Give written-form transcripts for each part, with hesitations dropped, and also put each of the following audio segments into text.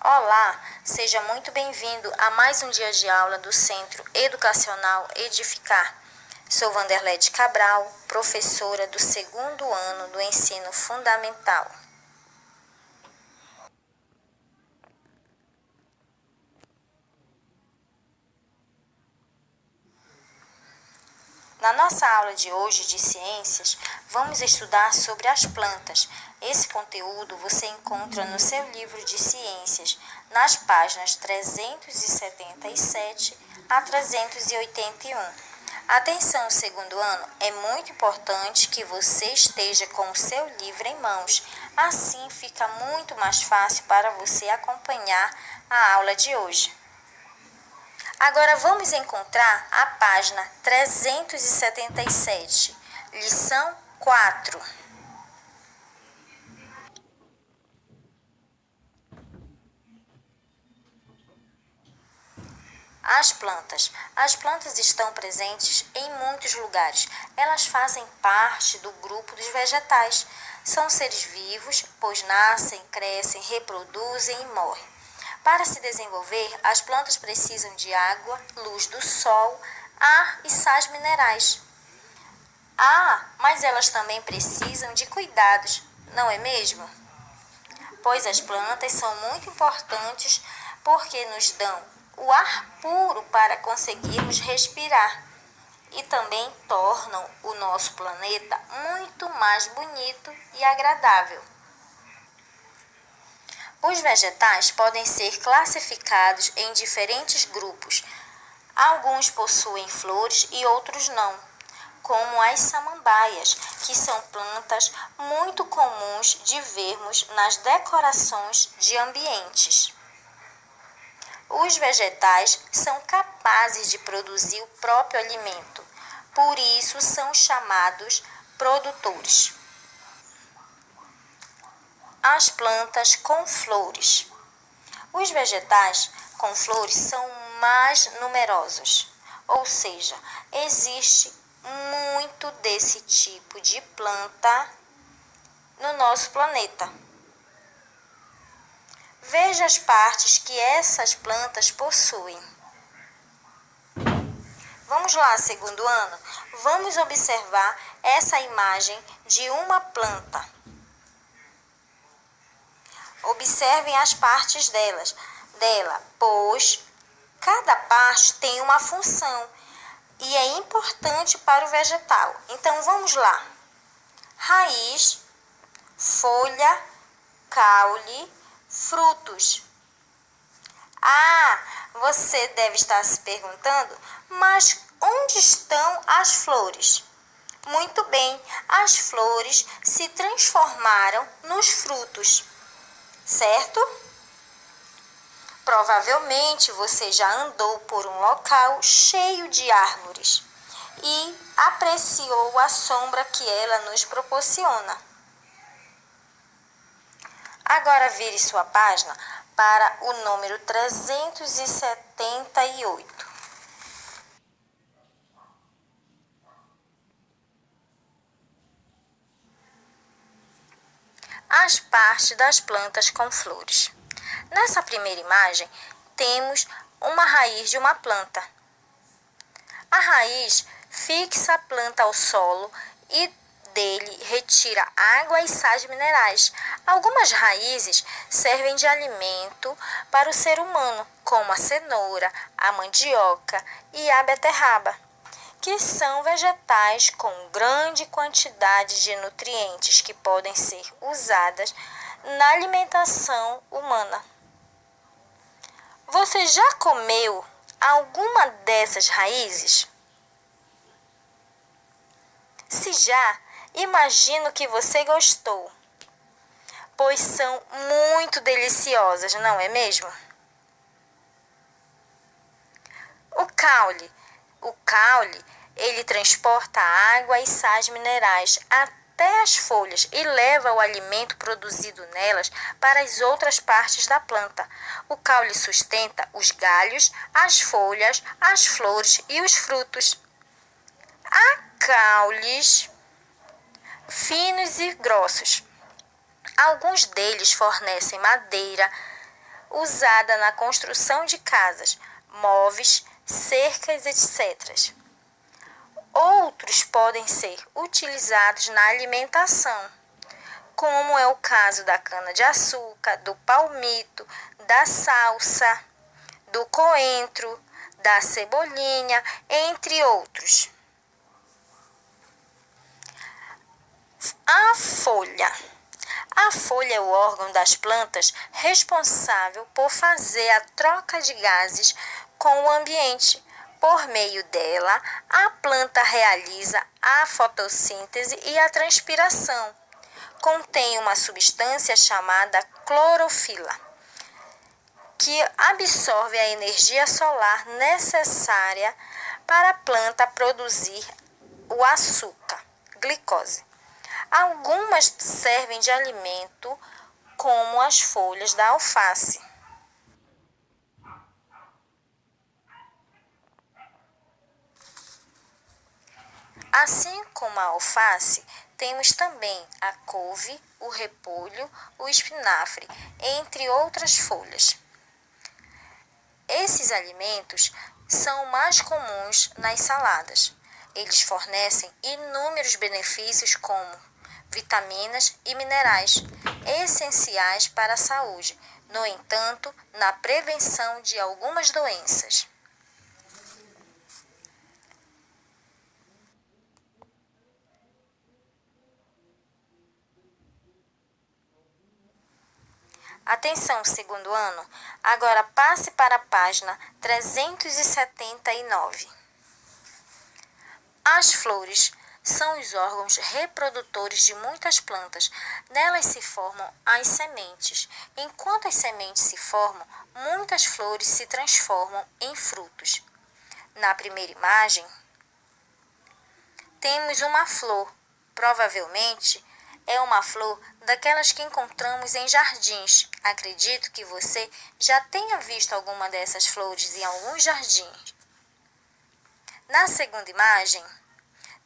Olá, seja muito bem-vindo a mais um dia de aula do Centro Educacional Edificar. Sou Wanderlete Cabral, professora do segundo ano do ensino fundamental. Na nossa aula de hoje de ciências, vamos estudar sobre as plantas. Esse conteúdo você encontra no seu livro de ciências, nas páginas 377 a 381. Atenção, segundo ano, é muito importante que você esteja com o seu livro em mãos. Assim fica muito mais fácil para você acompanhar a aula de hoje. Agora vamos encontrar a página 377, lição 4. As plantas. As plantas estão presentes em muitos lugares. Elas fazem parte do grupo dos vegetais. São seres vivos, pois nascem, crescem, reproduzem e morrem. Para se desenvolver, as plantas precisam de água, luz do sol, ar e sais minerais. Mas elas também precisam de cuidados, não é mesmo? Pois as plantas são muito importantes porque nos dão o ar puro para conseguirmos respirar e também tornam o nosso planeta muito mais bonito e agradável. Os vegetais podem ser classificados em diferentes grupos. Alguns possuem flores e outros não, como as samambaias, que são plantas muito comuns de vermos nas decorações de ambientes. Os vegetais são capazes de produzir o próprio alimento, por isso são chamados produtores. As plantas com flores. Os vegetais com flores são mais numerosos, ou seja, existe muito desse tipo de planta no nosso planeta. Veja as partes que essas plantas possuem. Vamos lá, segundo ano? Vamos observar essa imagem de uma planta. Observem as partes dela, pois cada parte tem uma função e é importante para o vegetal. Então, vamos lá. Raiz, folha, caule, frutos. Você deve estar se perguntando, mas onde estão as flores? Muito bem, as flores se transformaram nos frutos, certo? Provavelmente você já andou por um local cheio de árvores e apreciou a sombra que ela nos proporciona. Agora vire sua página para o número 378. As partes das plantas com flores. Nessa primeira imagem, temos uma raiz de uma planta. A raiz fixa a planta ao solo e dele retira água e sais minerais. Algumas raízes servem de alimento para o ser humano, como a cenoura, a mandioca e a beterraba, que são vegetais com grande quantidade de nutrientes que podem ser usadas na alimentação humana. Você já comeu alguma dessas raízes? Se já, imagino que você gostou, pois são muito deliciosas, não é mesmo? O caule, ele transporta água e sais minerais até as folhas e leva o alimento produzido nelas para as outras partes da planta. O caule sustenta os galhos, as folhas, as flores e os frutos. Há caules finos e grossos. Alguns deles fornecem madeira, usada na construção de casas, móveis, cercas, etc. Outros podem ser utilizados na alimentação, como é o caso da cana-de-açúcar, do palmito, da salsa, do coentro, da cebolinha, entre outros. A folha. A folha é o órgão das plantas responsável por fazer a troca de gases com o ambiente. Por meio dela, a planta realiza a fotossíntese e a transpiração. Contém uma substância chamada clorofila, que absorve a energia solar necessária para a planta produzir o açúcar, glicose. Algumas servem de alimento, como as folhas da alface. Assim como a alface, temos também a couve, o repolho, o espinafre, entre outras folhas. Esses alimentos são mais comuns nas saladas. Eles fornecem inúmeros benefícios como vitaminas e minerais essenciais para a saúde, no entanto, na prevenção de algumas doenças. Atenção, segundo ano, agora passe para a página 379. As flores são os órgãos reprodutores de muitas plantas. Nelas se formam as sementes. Enquanto as sementes se formam, muitas flores se transformam em frutos. Na primeira imagem, temos uma flor. Provavelmente é uma flor daquelas que encontramos em jardins. Acredito que você já tenha visto alguma dessas flores em alguns jardins. Na segunda imagem,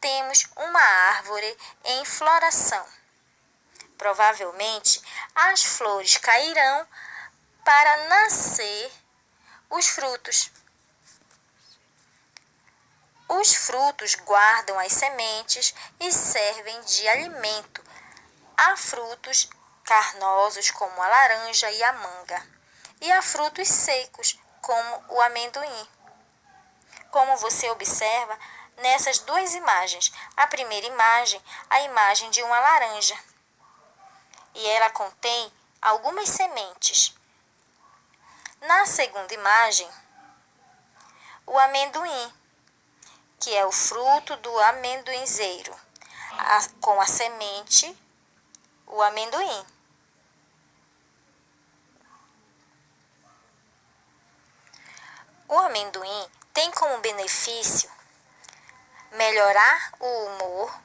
temos uma árvore em floração. Provavelmente, as flores cairão para nascer os frutos. Os frutos guardam as sementes e servem de alimento a frutos carnosos, como a laranja e a manga, e a frutos secos, como o amendoim. Como você observa nessas duas imagens, a primeira imagem, a imagem de uma laranja, e ela contém algumas sementes. Na segunda imagem, o amendoim, que é o fruto do amendoinzeiro, com a semente, o amendoim. O amendoim tem como benefício melhorar o humor,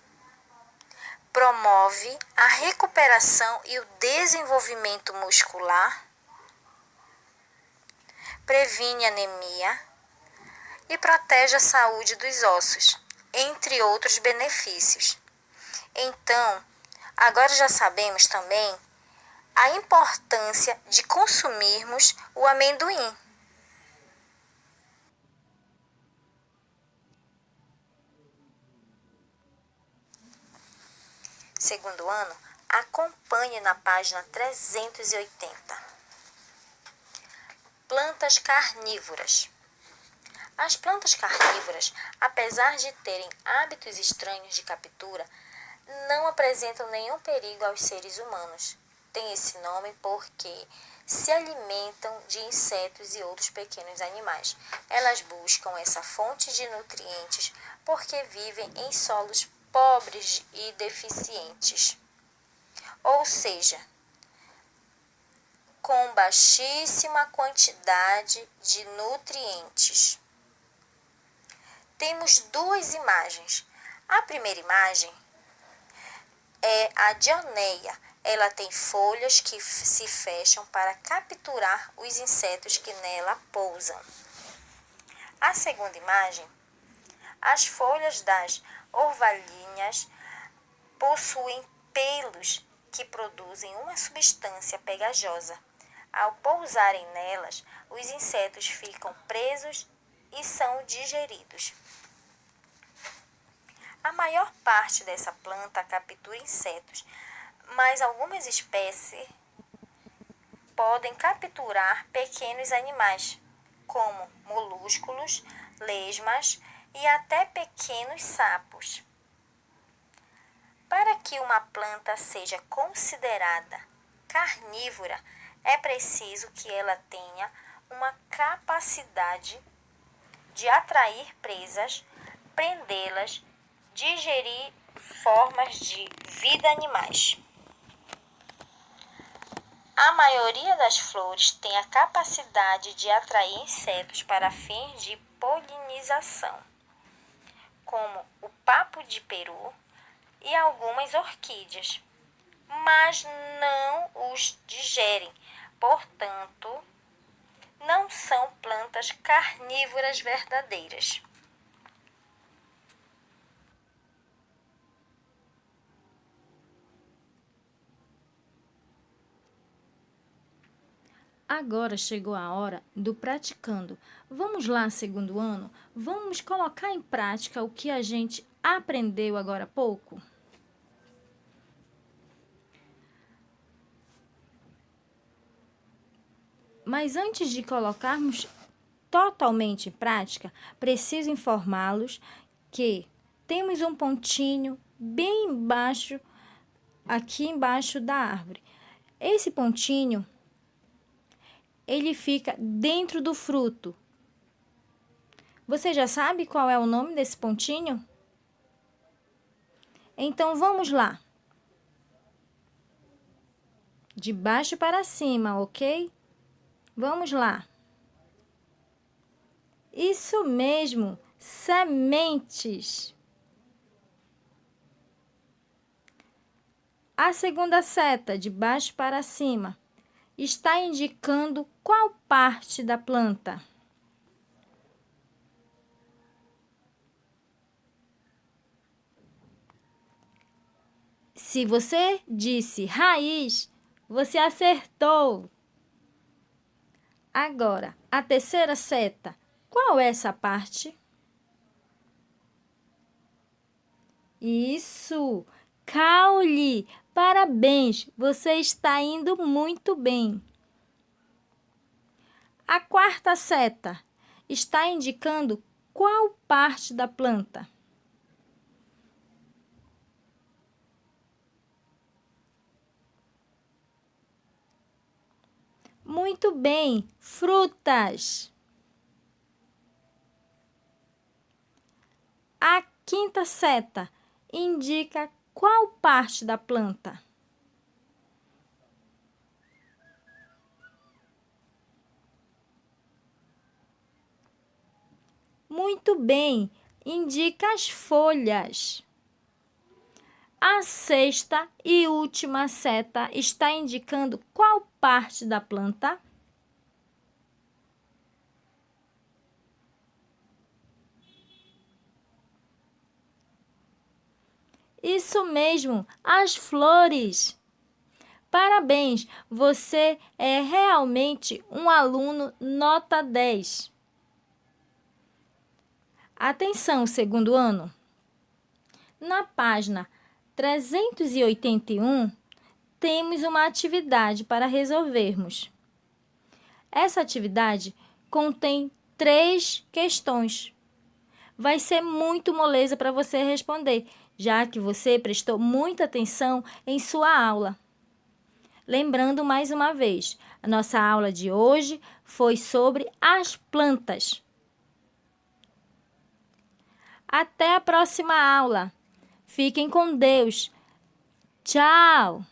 promove a recuperação e o desenvolvimento muscular, previne anemia e protege a saúde dos ossos, entre outros benefícios. Então, agora já sabemos também a importância de consumirmos o amendoim. Segundo ano, acompanhe na página 380. Plantas carnívoras. As plantas carnívoras, apesar de terem hábitos estranhos de captura, não apresentam nenhum perigo aos seres humanos. Tem esse nome porque se alimentam de insetos e outros pequenos animais. Elas buscam essa fonte de nutrientes porque vivem em solos pobres e deficientes, ou seja, com baixíssima quantidade de nutrientes. Temos duas imagens. A primeira imagem é a dioneia. Ela tem folhas que se fecham para capturar os insetos que nela pousam. A segunda imagem, as folhas das orvalhinhas possuem pelos que produzem uma substância pegajosa. Ao pousarem nelas, os insetos ficam presos e são digeridos. A maior parte dessa planta captura insetos, mas algumas espécies podem capturar pequenos animais, como molúsculos, lesmas e até pequenos sapos. Para que uma planta seja considerada carnívora, é preciso que ela tenha uma capacidade de atrair presas, prendê-las, digerir formas de vida animais. A maioria das flores tem a capacidade de atrair insetos para fins de polinização, como o papo de peru e algumas orquídeas, mas não os digerem, portanto, não são plantas carnívoras verdadeiras. Agora chegou a hora do praticando. Vamos lá, segundo ano? Vamos colocar em prática o que a gente aprendeu agora há pouco? Mas antes de colocarmos totalmente em prática, preciso informá-los que temos um pontinho bem embaixo, aqui embaixo da árvore. Esse pontinho, ele fica dentro do fruto. Você já sabe qual é o nome desse pontinho? Então vamos lá. De baixo para cima, ok? Vamos lá. Isso mesmo, sementes. A segunda seta, de baixo para cima, está indicando qual parte da planta? Se você disse raiz, você acertou. Agora, a terceira seta, qual é essa parte? Isso, caule. Parabéns, você está indo muito bem. A quarta seta está indicando qual parte da planta? Muito bem, frutas. A quinta seta indica qual parte da planta? Muito bem, indica as folhas. A sexta e última seta está indicando qual parte da planta? Isso mesmo, as flores. Parabéns, você é realmente um aluno nota 10. Atenção, segundo ano. Na página 381, temos uma atividade para resolvermos. Essa atividade contém 3 questões. Vai ser muito moleza para você responder, já que você prestou muita atenção em sua aula. Lembrando mais uma vez, a nossa aula de hoje foi sobre as plantas. Até a próxima aula. Fiquem com Deus. Tchau!